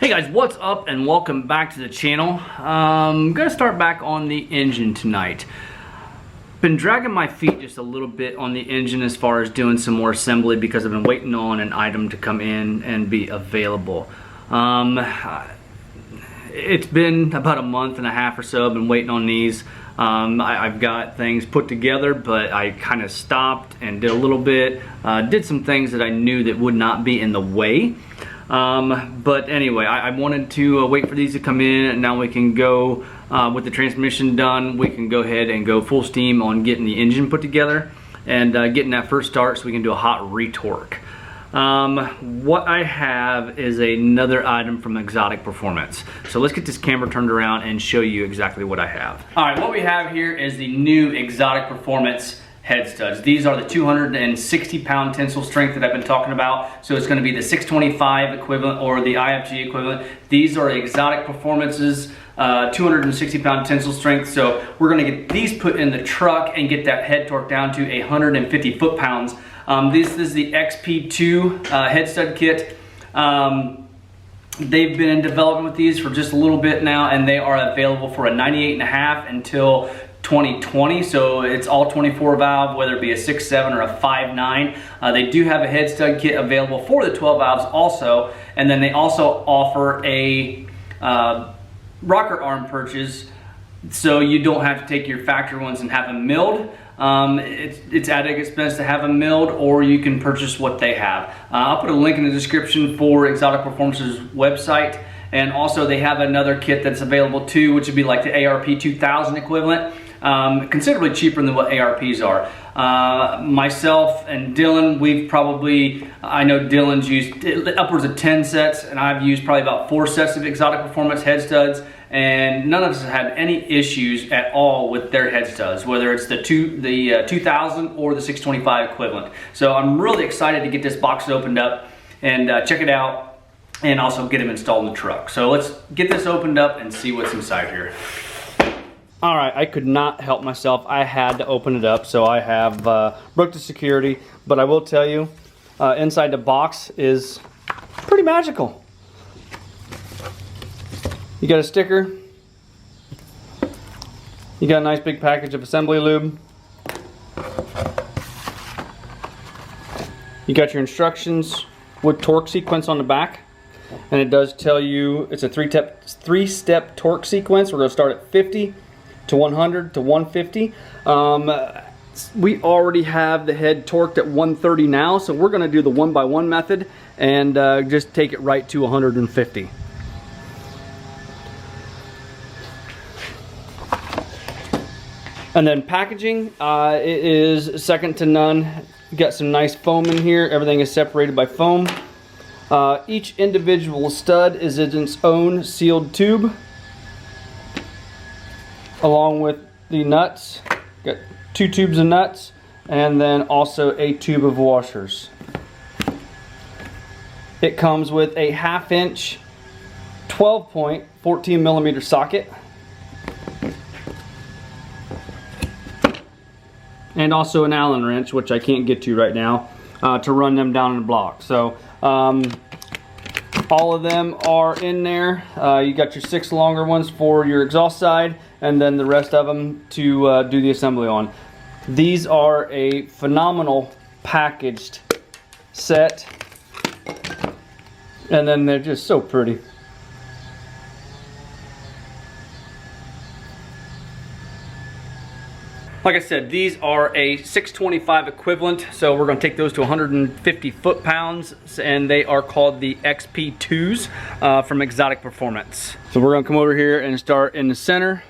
Hey guys, what's up and welcome back to the channel. I'm gonna start back on the engine tonight. Been dragging my feet just a little bit on the engine as far as doing some more assembly because I've been waiting on an item to come in and be available. It's been about a month and a half or so I've been waiting on these. I've got things put together, but I kind of stopped and did a little bit, did some things that I knew that would not be in the way. But anyway, I wanted to wait for these to come in, and now we can go with the transmission done. We can go ahead and go full steam on getting the engine put together and getting that first start so we can do a hot retorque. What I have is another item from Xotic Performance. So let's get this camera turned around and show you exactly what I have. All right, what we have here is the new Xotic Performance head studs. These are the 260-pound tensile strength that I've been talking about. So it's going to be the 625 equivalent or the IFG equivalent. These are Xotic Performance's 260-pound tensile strength. So we're going to get these put in the truck and get that head torque down to 150 foot-pounds. This is the XP2 head stud kit. They've been in development with these for just a little bit now, and they are available for a 98.5 until 2020, so it's all 24 valve, whether it be a 6.7 or a 5.9. They do have a head stud kit available for the 12 valves also, and then they also offer a rocker arm purchase, so you don't have to take your factory ones and have them milled. It's added expense to have them milled, or you can purchase what they have. I'll put a link in the description for Xotic Performance's website, and also they have another kit that's available too, which would be like the ARP 2000 equivalent. Considerably cheaper than what ARPs are. Myself and Dylan, I know Dylan's used upwards of 10 sets, and I've used probably about 4 sets of Xotic Performance head studs, and none of us have had any issues at all with their head studs, whether it's the 2000 or the 625 equivalent. So I'm really excited to get this box opened up and check it out, and also get them installed in the truck. So let's get this opened up and see what's inside here. All right, I could not help myself. I had to open it up, so I have broke the security, but I will tell you, inside the box is pretty magical. You got a sticker. You got a nice big package of assembly lube. You got your instructions with torque sequence on the back, and it does tell you it's a three-step torque sequence. We're going to start at 50 to 100 to 150. We already have the head torqued at 130 now, so we're going to do the 1x1 method and just take it right to 150. And then packaging, it is second to none. You got some nice foam in here. Everything is separated by foam. Each individual stud is in its own sealed tube, along with the nuts. Got 2 tubes of nuts, and then also a tube of washers. It comes with a 1/2 inch 12-point 14mm socket, and also an Allen wrench, which I can't get to right now, to run them down in the block. So all of them are in there. You got your 6 longer ones for your exhaust side, and then the rest of them to do the assembly on. These are a phenomenal packaged set, and then they're just so pretty. Like I said, these are a 625 equivalent, so we're going to take those to 150 foot-pounds, and they are called the XP2s from Xotic Performance. So we're going to come over here and start in the center,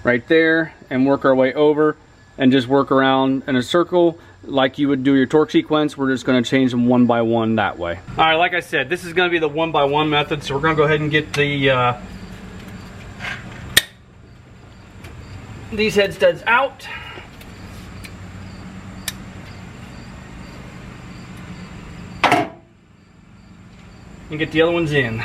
right there, and work our way over, and just work around in a circle like you would do your torque sequence. We're just going to change them one by one that way. All right, like I said, this is going to be the 1x1 method, so we're going to go ahead and get the these head studs out. And get the other ones in.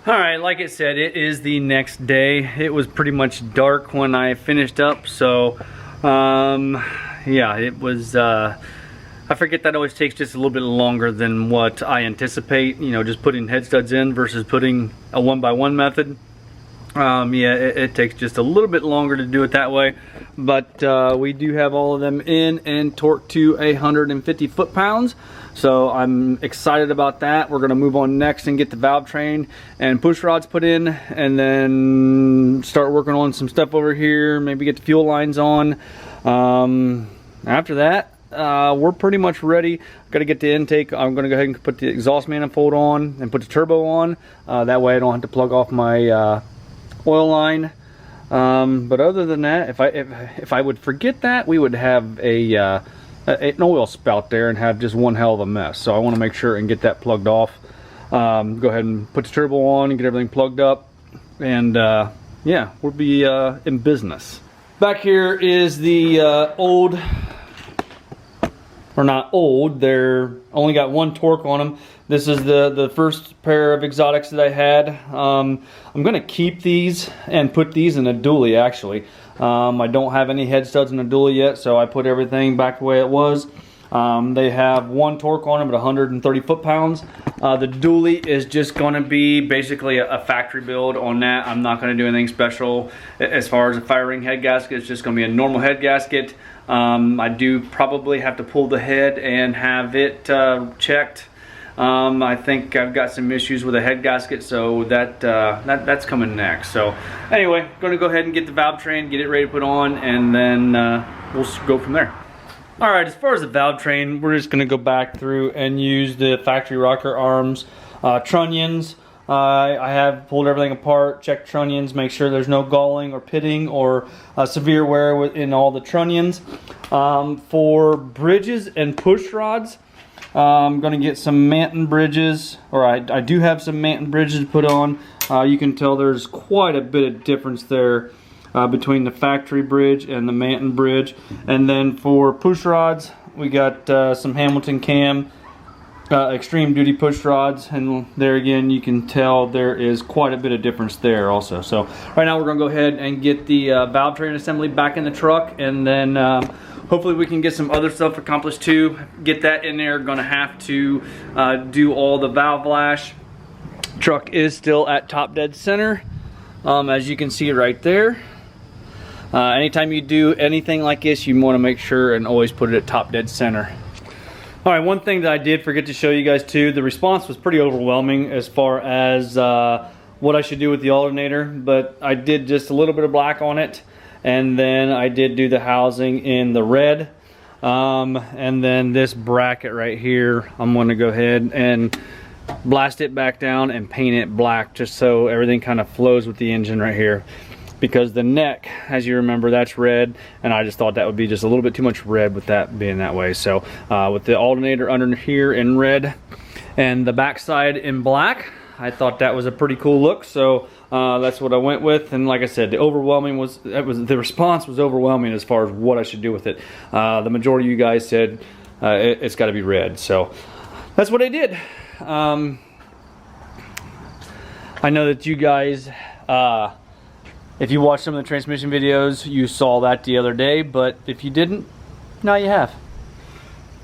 All right, like it said, it is the next day. It was pretty much dark when I finished up, so yeah, it was, I forget that always takes just a little bit longer than what I anticipate, you know, just putting head studs in versus putting a 1x1 method. Yeah, it takes just a little bit longer to do it that way, but we do have all of them in and torqued to 150 foot-pounds. So I'm excited about that. We're gonna move on next and get the valve train and push rods put in, and then start working on some stuff over here, maybe get the fuel lines on. After that, we're pretty much ready. Gotta get the intake. I'm gonna go ahead and put the exhaust manifold on and put the turbo on. That way I don't have to plug off my oil line. But other than that, if I would forget that, we would have an oil spout there and have just one hell of a mess. So I want to make sure and get that plugged off. Go ahead and put the turbo on and get everything plugged up, and yeah, we'll be in business. Back here is the old, or not old, they're only got one torque on them. This is the first pair of Xotics that I had. I'm gonna keep these and put these in a dually actually. I don't have any head studs in a dually yet, so I put everything back the way it was. They have one torque on them at 130 foot-pounds. The dually is just gonna be basically a factory build on that. I'm not gonna do anything special as far as a fire ring head gasket. It's just gonna be a normal head gasket. I do probably have to pull the head and have it checked. I think I've got some issues with the head gasket, so that's coming next. So anyway, gonna go ahead and get the valve train, get it ready to put on, and then we'll go from there. All right, as far as the valve train, we're just gonna go back through and use the factory rocker arms, trunnions. I have pulled everything apart, checked trunnions, make sure there's no galling or pitting or severe wear in all the trunnions. For bridges and push rods, I'm going to get some Manton bridges, or I do have some Manton bridges to put on. You can tell there's quite a bit of difference there between the factory bridge and the Manton bridge. And then for push rods, we got some Hamilton Cam extreme duty push rods, and there again you can tell there is quite a bit of difference there also. So right now we're going to go ahead and get the valve train assembly back in the truck, and then hopefully we can get some other stuff accomplished too. Get that in there. Gonna have to do all the valve lash. Truck is still at top dead center, as you can see right there. Anytime you do anything like this, you want to make sure and always put it at top dead center. All right, one thing that I did forget to show you guys too, the response was pretty overwhelming as far as what I should do with the alternator, but I did just a little bit of black on it. And then I did do the housing in the red. And then this bracket right here, I'm gonna go ahead and blast it back down and paint it black, just so everything kind of flows with the engine right here. Because the neck, as you remember, that's red, and I just thought that would be just a little bit too much red with that being that way. So with the alternator under here in red and the backside in black, I thought that was a pretty cool look. So that's what I went with, and like I said, the response was overwhelming as far as what I should do with it. The majority of you guys said it's got to be red, so that's what I did. I know that you guys, if you watched some of the transmission videos, you saw that the other day, but if you didn't, now you have.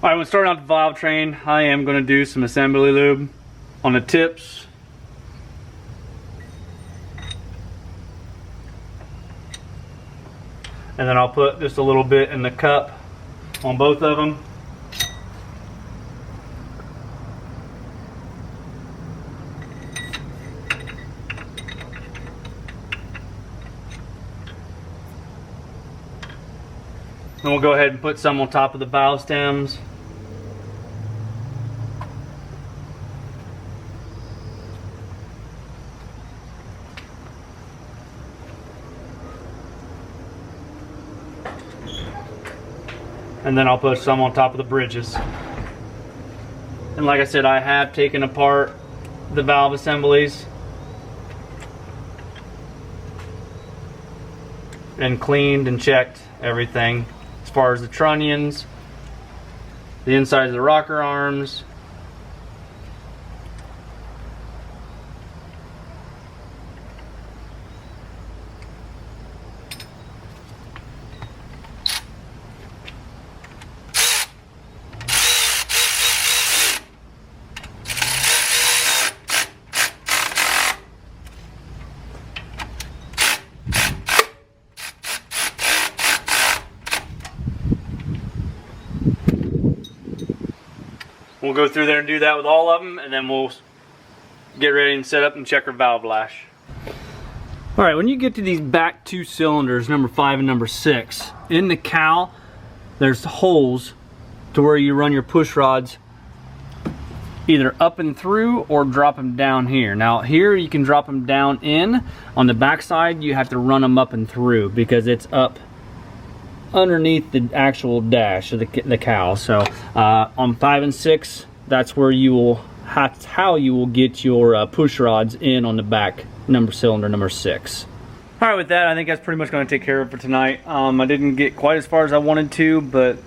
All right, when starting out the valve train, I am going to do some assembly lube. on the tips. And then I'll put just a little bit in the cup on both of them. And we'll go ahead and put some on top of the valve stems. And then I'll put some on top of the bridges. And like I said, I have taken apart the valve assemblies and cleaned and checked everything as far as the trunnions, the insides of the rocker arms, we'll go through there and do that with all of them, and then we'll get ready and set up and check our valve lash. All right, when you get to these back two cylinders, number 5 and number 6, in the cowl, there's holes to where you run your push rods either up and through or drop them down here. Now here you can drop them down in. On the back side, you have to run them up and through because it's up underneath the actual dash of the cowl. So on 5 and 6, that's where you will how you will get your push rods in on the back cylinder number 6. All right, with that, I think that's pretty much going to take care of it for tonight. I didn't get quite as far as I wanted to, but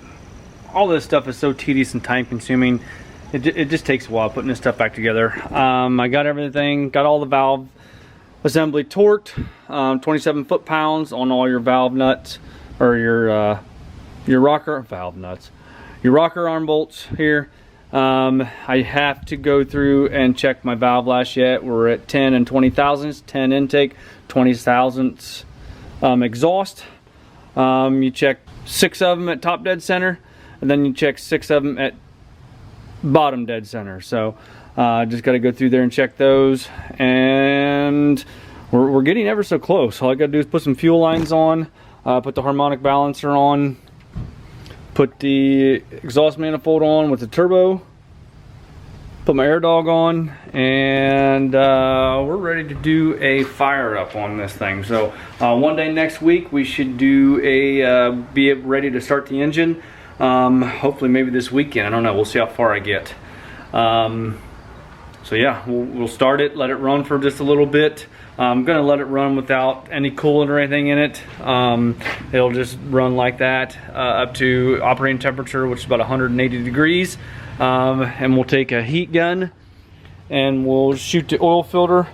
all this stuff is so tedious and time consuming. It just takes a while putting this stuff back together. I got everything, got all the valve assembly torqued, 27 foot-pounds on all your valve nuts, or your rocker valve nuts, your rocker arm bolts here. I have to go through and check my valve lash yet. We're at 10 and 20 thousandths, 10 intake, 20 thousandths exhaust. You check 6 of them at top dead center, and then you check 6 of them at bottom dead center. So just got to go through there and check those, and we're getting ever so close. All I got to do is put some fuel lines on, put the harmonic balancer on, put the exhaust manifold on with the turbo, put my air dog on, and we're ready to do a fire up on this thing. So one day next week we should do be ready to start the engine. Hopefully maybe this weekend. I don't know. We'll see how far I get. So yeah, we'll start it, let it run for just a little bit. I'm gonna let it run without any coolant or anything in it. It'll just run like that up to operating temperature, which is about 180 degrees. And we'll take a heat gun and we'll shoot the oil filter.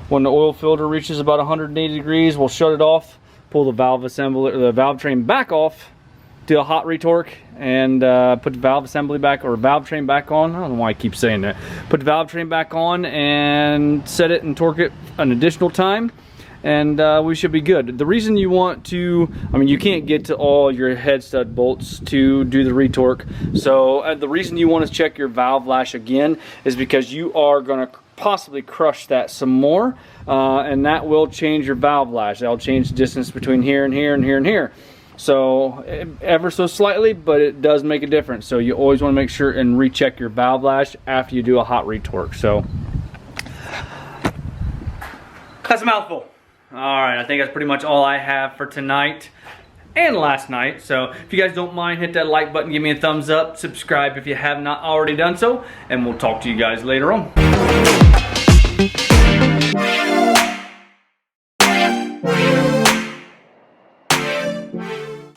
When the oil filter reaches about 180 degrees, we'll shut it off, pull the valve assembly, or the valve train back off, do a hot retorque, and put the valve assembly back, or valve train back on. I don't know why I keep saying that. Put the valve train back on and set it and torque it an additional time, and we should be good. The reason you want to, I mean, you can't get to all your head stud bolts to do the retorque. So the reason you want to check your valve lash again is because you are going to possibly crush that some more, and that will change your valve lash. That'll change the distance between here and here and here and here. So ever so slightly, but it does make a difference. So you always want to make sure and recheck your valve lash after you do a hot retorque. So that's a mouthful. All right, I think that's pretty much all I have for tonight and last night. So if you guys don't mind, hit that like button, give me a thumbs up, subscribe if you have not already done so, and we'll talk to you guys later on.